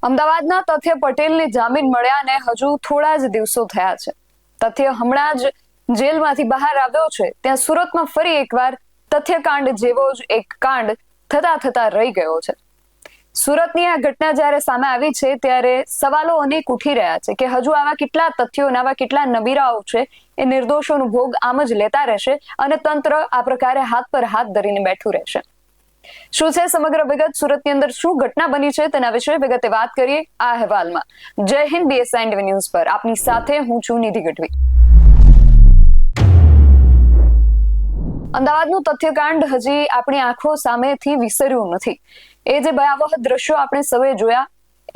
અમદાવાદના તથ્ય પટેલને જામીન મળ્યા અને હજુ થોડા જ દિવસો થયા છે. તથ્ય હમણાં જ જેલમાંથી બહાર આવ્યો છે. ત્યાં સુરતમાં ફરી એકવાર તથ્યકાંડ જેવો જ એક કાંડ થતા રહી ગયો છે. સુરતની આ ઘટના જ્યારે સામે આવી છે ત્યારે સવાલો અનેક ઉઠી રહ્યા છે કે હજુ આવા કેટલા તથ્યો અને આવા કેટલા નબીરાઓ છે એ નિર્દોષોનો ભોગ આમ જ લેતા રહેશે અને તંત્ર આ પ્રકારે હાથ પર હાથ ધરીને બેઠું રહેશે. શું છે સમગ્ર વિગત? સુરતની અંદર શું ઘટના બની છે તેના વિશે વિગતે વાત કરીએ આ અહેવાલમાં. જય હિન્દ, BSI ન્યૂઝ પર આપની સાથે હું છું નિધિ ગઢવી. અમદાવાદનું તથ્યકાંડ હજી આપણી આંખો સામેથી વિસર્યું નથી. એ જે ભયાવહ દ્રશ્યો આપણે સૌએ જોયા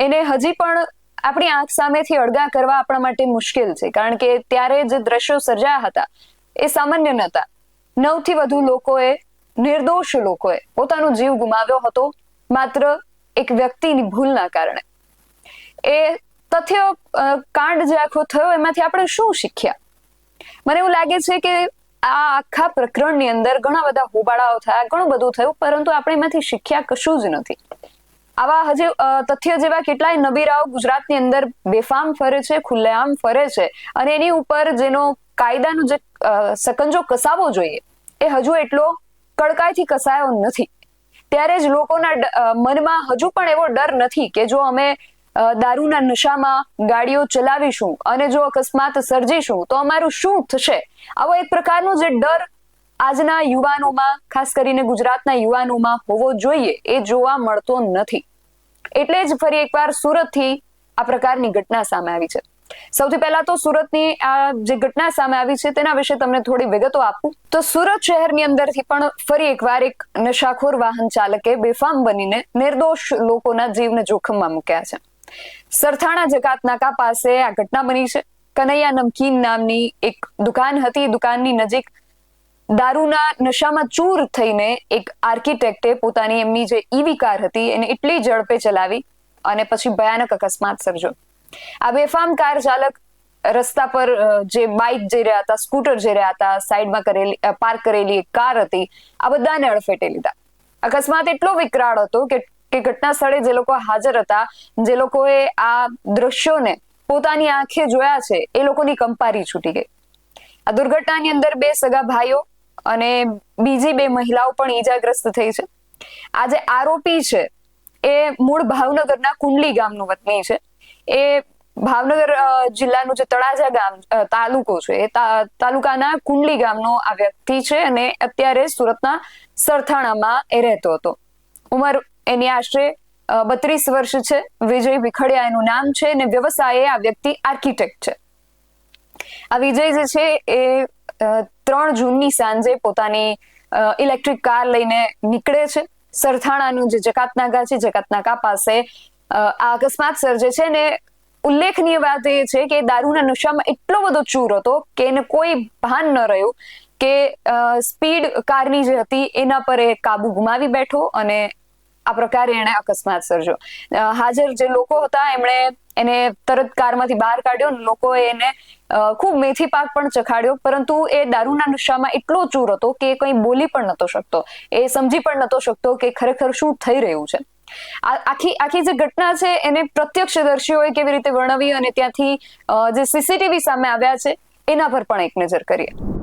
એને હજી પણ આપણી આંખ સામેથી અળગા કરવા આપણા માટે મુશ્કેલ છે, કારણ કે ત્યારે જે દ્રશ્યો સર્જાયા હતા એ સામાન્ય નહોતા. 9 થી વધુ લોકોએ, નિર્દોષ લોકોએ પોતાનો જીવ ગુમાવ્યો હતો માત્ર એક વ્યક્તિની ભૂલના કારણે. એ તથ્ય કાંડ જે આખો થયો એમાંથી આપણે શું શીખ્યા? મને એવું લાગે છે કે આ આખા પ્રકરણની અંદર ઘણા બધા હોબાળાઓ થયા, ઘણું બધું થયું, પરંતુ આપણે એમાંથી શીખ્યા કશું જ નથી. આવા હજી તથ્ય જેવા કેટલાય નબીરાઓ ગુજરાતની અંદર બેફામ ફરે છે, ખુલ્લેઆમ ફરે છે અને એની ઉપર જેનો કાયદાનો જે સકંજો કસાવો જોઈએ એ હજુ એટલો કડકાઈથી કસાયો નથી. ત્યારે જ લોકોના મનમાં હજુ પણ એવો ડર નથી કે જો અમે દારૂના નશામાં ગાડીઓ ચલાવીશું અને જો અકસ્માત સર્જીશું તો અમારું શું થશે? આવો એક પ્રકારનો જે ડર આજના યુવાનોમાં, ખાસ કરીને ગુજરાતના યુવાનોમાં હોવો જોઈએ એ જોવા મળતો નથી. એટલે જ ફરી એકવાર સુરતથી આ પ્રકારની ઘટના સામે આવી છે. સૌથી પહેલા તો સુરતની આ જે ઘટના સામે આવી છે તેના વિશે તમને થોડી વિગતો આપું તો સુરત શહેરની અંદરથી પણ ફરી એકવાર એક નશાખોર વાહન ચાલકે બેફામ બનીને નિર્દોષ લોકોના જીવને જોખમમાં મૂક્યા છે. સરથાણા જકાતનાકા પાસે આ ઘટના બની છે. કનૈયા નમકીન નામની એક દુકાન હતી. દુકાનની નજીક દારૂના નશામાં ચૂર થઈને એક આર્કિટેક્ટે પોતાની એમની જે ઈવી કાર હતી એને એટલી ઝડપે ચલાવી અને પછી ભયાનક અકસ્માત સર્જો. આ બેફામ કાર ચાલક રસ્તા પર જે બાઇક જઈ રહ્યા હતા, સ્કૂટર જઈ રહ્યા હતા, સાઈડમાં પાર્ક કરેલી એક કાર હતી, આ બધાને અડફેટે લીધા. અકસ્માત એટલો વિકરાળ હતો કે ઘટના સ્થળે જે લોકો હાજર હતા, જે લોકોએ આ દ્રશ્યોને પોતાની આંખે જોયા છે એ લોકોની કંપારી છૂટી ગઈ. આ દુર્ઘટનાની અંદર 2 સગા ભાઈઓ અને બીજી 2 મહિલાઓ પણ ઈજાગ્રસ્ત થઈ છે. આ જે આરોપી છે એ મૂળ ભાવનગરના કુંડલી ગામનો વતની છે. એ ભાવનગર જિલ્લાનું જે તળાજા ગામ તાલુકો છે એ તાલુકાના કુંડલી ગામનો આ વ્યક્તિ છે અને અત્યારે સુરતના સરથાણામાં એ રહેતો હતો. ઉંમર એની આશરે 32 વર્ષ છે. વિજય વિખડિયા એનું નામ છે અને વ્યવસાયે આ વ્યક્તિ આર્કિટેક્ટ છે. આ વિજય જે છે એ 3 જૂનની સાંજે પોતાની ઇલેક્ટ્રિક કાર લઈને નીકળે છે. સરથાણાનું જે જકાતનાકા છે, જકાતનાકા પાસે આ અકસ્માત સર્જે છે ને ઉલ્લેખનીય વાત એ છે કે દારૂના નશામાં એટલો બધો ચૂર હતો કે એને કોઈ ભાન ન રહ્યું કે સ્પીડ કારની જે હતી એના પર એ કાબુ ગુમાવી બેઠો અને આ પ્રકારે એને અકસ્માત સર્જો. હાજર જે લોકો હતા એમણે એને તરત કારમાંથી બહાર કાઢ્યો. લોકોએ એને ખૂબ મેથી પાક પણ ચખાડ્યો, પરંતુ એ દારૂના નશામાં એટલો ચૂર હતો કે કંઈ બોલી પણ નતો શકતો. એ સમજી પણ નતો શકતો કે ખરેખર શું થઈ રહ્યું છે. આખી જે ઘટના છે એને પ્રત્યક્ષદર્શીઓએ કેવી રીતે વર્ણવી અને ત્યાંથી જે સીસીટીવી સામે આવ્યા છે એના પર પણ એક નજર કરીએ.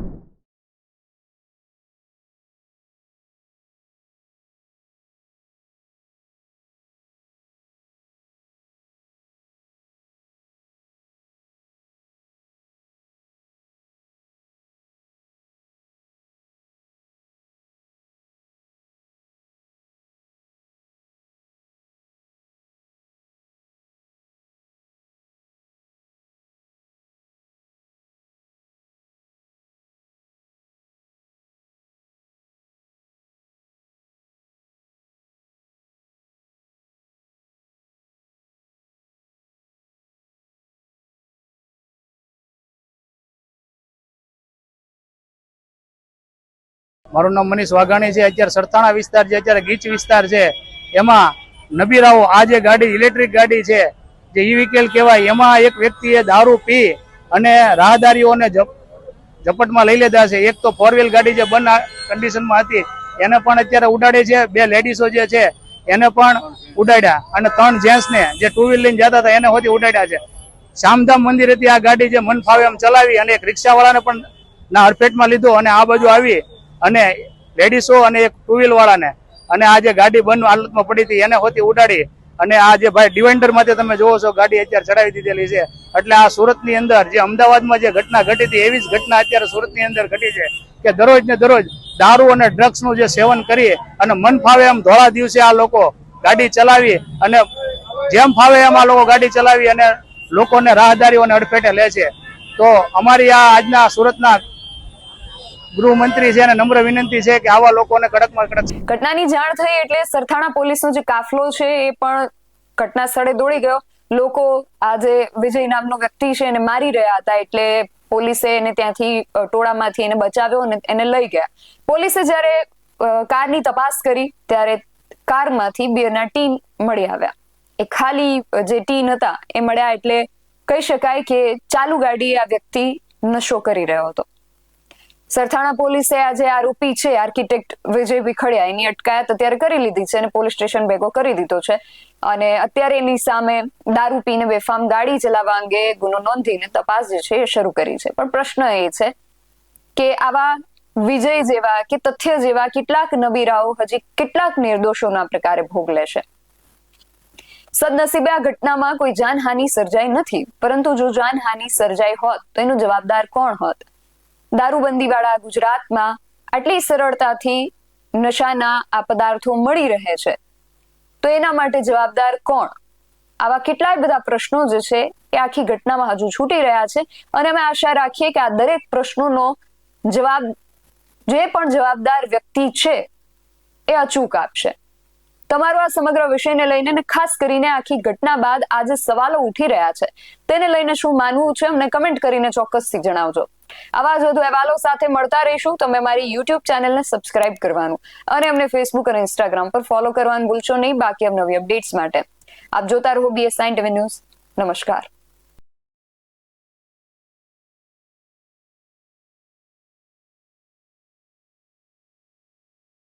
મારું નામ મનીષ વાઘાણી છે. અત્યારે સરથાણા વિસ્તાર છે, અત્યારે ગીચ વિસ્તાર છે, એમાં નબીરાઓ આ જે ગાડી ઇલેક્ટ્રિક ગાડી છે જે ઈ-વ્હીકલ કહેવાય, એમાં એક વ્યક્તિએ દારૂ પી અને રાહદારીઓને ઝપટમાં લઈ લીધા છે. એક તો 4 વ્હીલ ગાડી જે બંધ કન્ડિશનમાં હતી એને પણ અત્યારે ઉડાડી છે. 2 લેડીઝો જે છે એને પણ ઉડાડ્યા અને 3 જેન્ટ્સને જે ટુ વ્હીલ લઈને જતા હતા એને હોતી ઉડાડ્યા છે. શામધામ મંદિરેથી આ ગાડી જે મન ફાવે એમ ચલાવી અને એક રિક્ષાવાળાને પણ ના હડફેટમાં લીધો અને આ બાજુ આવી અને લેડીસો અને એક ટુ વ્હીલ વાળાને અને આ જે ગાડી બંધ હાલતમાં પડી હતી એને હોતી ઉડાડી અને આ જે ભાઈ ડિવાઇન્ડર માંથી તમે જોવો છો ગાડી અત્યારે ચડાવી દીધેલી છે. એટલે આ સુરતની અંદર જે અમદાવાદમાં જે ઘટના ઘટી હતી એવી જ ઘટના અત્યારે સુરતની અંદર ઘટી છે કે દરરોજ ને દરરોજ દારૂ અને ડ્રગ્સ નું જે સેવન કરી અને મન ફાવે એમ ધોળા દિવસે આ લોકો ગાડી ચલાવી અને જેમ ફાવે એમ આ લોકો ગાડી ચલાવી અને લોકોને રાહદારીઓને અડફેટે લે છે. તો અમારી આ આજના સુરતના ગૃહમંત્રી છે અને નમ્ર વિનંતી છે કે આવા લોકોને કડકમાં કડક. ઘટનાની જાણ થઈ એટલે સરથાણા પોલીસનો જે કાફલો છે એ પણ ઘટના સ્થળે દોડી ગયો. લોકો આ જે વિજય નામનો વ્યક્તિ છે એને મારી રહ્યા હતા એટલે પોલીસે એને ત્યાંથી ટોળામાંથી એને બચાવ્યો અને એને લઈ ગયા. પોલીસે જ્યારે કારની તપાસ કરી ત્યારે કારમાંથી બિયરના ટીન મળી આવ્યા. એ ખાલી જે ટીન હતા એ મળ્યા એટલે કહી શકાય કે ચાલુ ગાડી આ વ્યક્તિ નશો કરી રહ્યો હતો. સરથાણા પોલીસે આજે આરોપી છે આર્કિટેક્ટ વિજય વિખડિયા એની અટકાયત અત્યારે કરી લીધી છે અને પોલીસ સ્ટેશન ભેગો કરી દીધો છે અને અત્યારે એની સામે દારૂ પીને બેફામ ગાડી ચલાવવા અંગે ગુનો નોંધીને તપાસ જે છે એ શરૂ કરી છે. પણ પ્રશ્ન એ છે કે આવા વિજય જેવા કે તથ્ય જેવા કેટલાક નબીરાઓ હજી કેટલાક નિર્દોષોના પ્રકારે ભોગ લેશે. સદનસીબે આ ઘટનામાં કોઈ જાનહાનિ સર્જાઈ નથી, પરંતુ જો જાનહાનિ સર્જાઈ હોત તો એનો જવાબદાર કોણ હોત? દારૂબંધી વાળા ગુજરાતમાં આટલી સરળતાથી નશાના આ પદાર્થો મળી રહે છે તો એના માટે જવાબદાર કોણ? આવા કેટલાય બધા પ્રશ્નો જે છે એ આખી ઘટનામાં હજુ છૂટી રહ્યા છે અને અમે આશા રાખીએ કે આ દરેક પ્રશ્નોનો જવાબ જે પણ જવાબદાર વ્યક્તિ છે એ અચૂક આપશે. તમારો આ સમગ્ર વિષયને લઈને અને ખાસ કરીને આખી ઘટના બાદ આજે સવાલો ઉઠી રહ્યા છે તેને લઈને શું માનવું છે અમને કમેન્ટ કરીને ચોક્કસથી જણાવજો. આવા જ વધુ અહેવાલો સાથે મળતા રહીશું. તમે મારી યુટ્યુબ ચેનલને સબસ્ક્રાઇબ કરવાનું અને અમને ફેસબુક અને ઇન્સ્ટાગ્રામ પર ફોલો કરવાનું ભૂલશો નહીં. બાકી નવી અપડેટ્સ માટે આપ જોતા રહો BS9 TV ન્યૂઝ. નમસ્કાર.